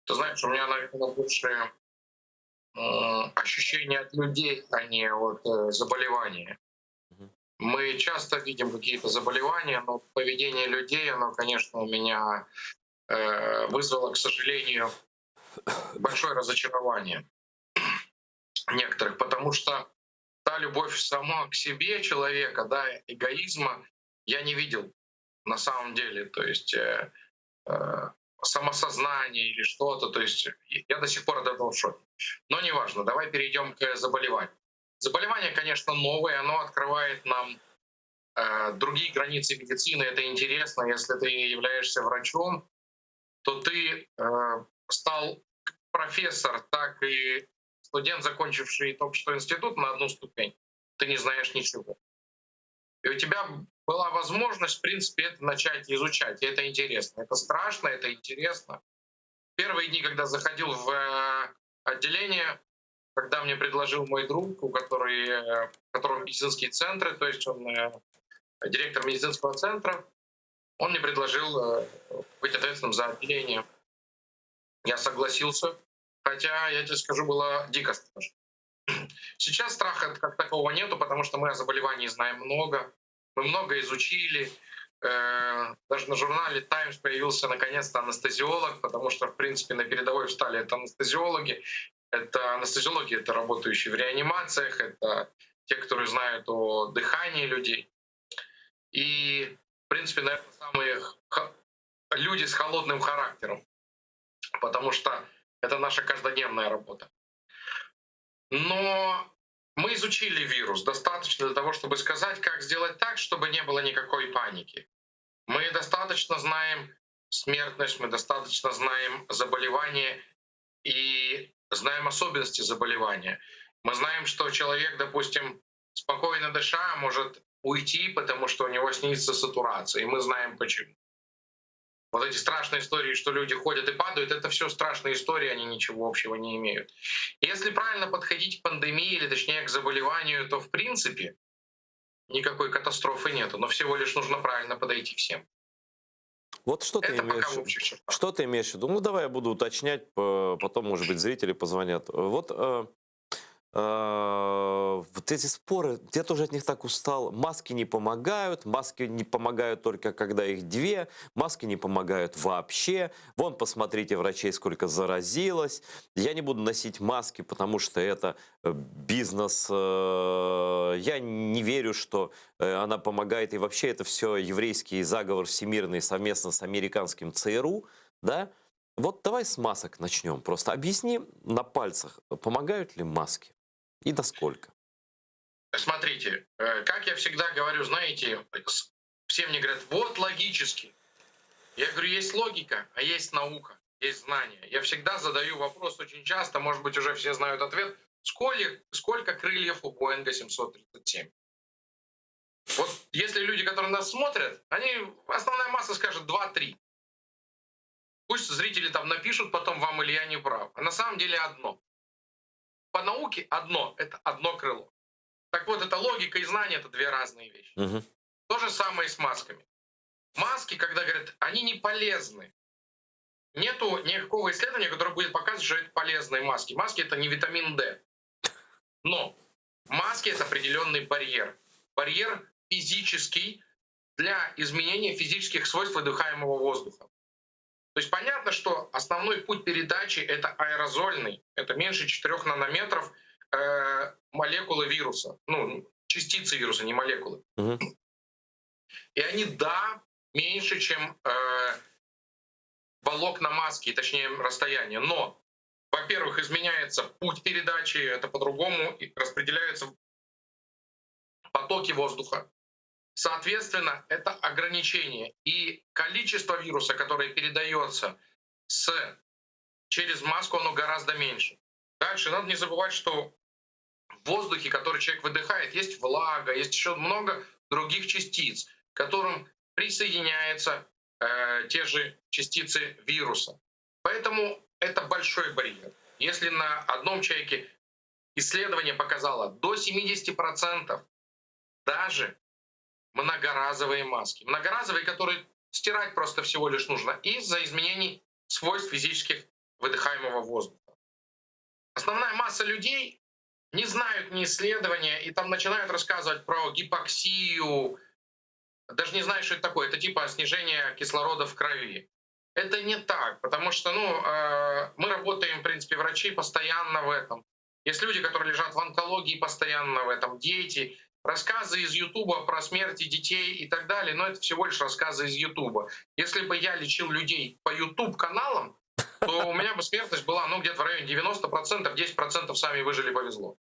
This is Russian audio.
Ты знаешь, у меня, наверное, больше ощущения от людей, а не от заболевания. Мгм. Мы часто видим какие-то заболевания, но поведение людей, оно, конечно, у меня вызвало, к сожалению, большое разочарование некоторых, потому что та любовь сама к себе человека, да, эгоизма я не видел на самом деле. То есть э, самосознание или что-то. То есть я до сих пор от этого в шоке. Но неважно, давай перейдем к заболеванию. Заболевание, конечно, новое, оно открывает нам другие границы медицины. Это интересно. Если ты являешься врачом, то ты стал профессор, так и студент, закончивший только что институт на одну ступень. Ты не знаешь ничего. И у тебя была возможность, в принципе, это начать изучать. И это интересно. Это страшно, это интересно. Первые дни, когда заходил в отделение, когда мне предложил мой друг, у которого медицинские центры, то есть он директор медицинского центра, он мне предложил быть ответственным за отделение. Я согласился, хотя, я тебе скажу, было дико страшно. Сейчас страха как такового нету, потому что мы о заболевании знаем много, мы много изучили. Даже на журнале Times появился наконец-то анестезиолог, потому что, в принципе, на передовой встали это анестезиологи. Это анестезиологи, это работающие в реанимациях, это те, которые знают о дыхании людей. И, в принципе, наверное, самые люди с холодным характером, потому что это наша каждодневная работа. Но мы изучили вирус достаточно для того, чтобы сказать, как сделать так, чтобы не было никакой паники. Мы достаточно знаем смертность, мы достаточно знаем заболевания и знаем особенности заболевания. Мы знаем, что человек, допустим, спокойно дыша, может уйти, потому что у него снизится сатурация, и мы знаем почему. Вот эти страшные истории, что люди ходят и падают, это все страшные истории, они ничего общего не имеют. Если правильно подходить к пандемии, или точнее к заболеванию, то в принципе никакой катастрофы нету, но всего лишь нужно правильно подойти всем. Вот Это пока в общих чертах. что ты имеешь в виду? Ну, давай я буду уточнять, потом, может быть, зрители позвонят. Вот вот эти споры, я тоже от них так устал. Маски не помогают только когда их две, маски не помогают вообще. Вон, посмотрите, врачей сколько заразилось. Я не буду носить маски, потому что это бизнес. Я не верю, что она помогает. И вообще это все еврейский заговор всемирный совместно с американским ЦРУ. Да? Вот давай с масок начнем. Просто объясни на пальцах, помогают ли маски и насколько. Смотрите, как я всегда говорю, знаете, все мне говорят, вот логически. Я говорю, есть логика, а есть наука, есть знания. Я всегда задаю вопрос очень часто, может быть, уже все знают ответ, сколько крыльев у Боинга 737? Вот если люди, которые нас смотрят, основная масса скажет два-три. Пусть зрители там напишут потом вам, или я не прав. А на самом деле одно. По науке одно, это одно крыло. Так вот, это логика и знание — это две разные вещи. Мгм. То же самое и с масками. Маски, когда говорят, они не полезны. Нету никакого исследования, которое будет показывать, что это полезные маски. Маски — это не витамин D. Но маски — это определенный барьер. Барьер физический для изменения физических свойств выдыхаемого воздуха. То есть понятно, что основной путь передачи — это аэрозольный. Это меньше 4 нанометров молекулы вируса. Ну, частицы вируса, не молекулы. Мгм. И они, да, меньше, чем волокна маски, точнее расстояние. Но, во-первых, изменяется путь передачи, это по-другому, и распределяются потоки воздуха. Соответственно, это ограничение. И количество вируса, которое передается через маску, оно гораздо меньше. Дальше надо не забывать, что в воздухе, который человек выдыхает, есть влага, есть еще много других частиц, к которым присоединяются те же частицы вируса. Поэтому это большой барьер. Если на одном человеке исследование показало до 70% даже многоразовые маски. Многоразовые, которые стирать просто всего лишь нужно из-за изменений свойств физических выдыхаемых вдыхаемого воздуха. Основная масса людей не знают ни исследования, и там начинают рассказывать про гипоксию, даже не знаю, что это такое. Это типа снижение кислорода в крови. Это не так, потому что мы работаем, в принципе, врачи постоянно в этом. Есть люди, которые лежат в онкологии постоянно в этом, дети. Рассказы из Ютуба про смерти детей и так далее, но это всего лишь рассказы из Ютуба. Если бы я лечил людей по Ютуб-каналам, то у меня бы смертность была где-то в районе 90%, 10% сами выжили, повезло.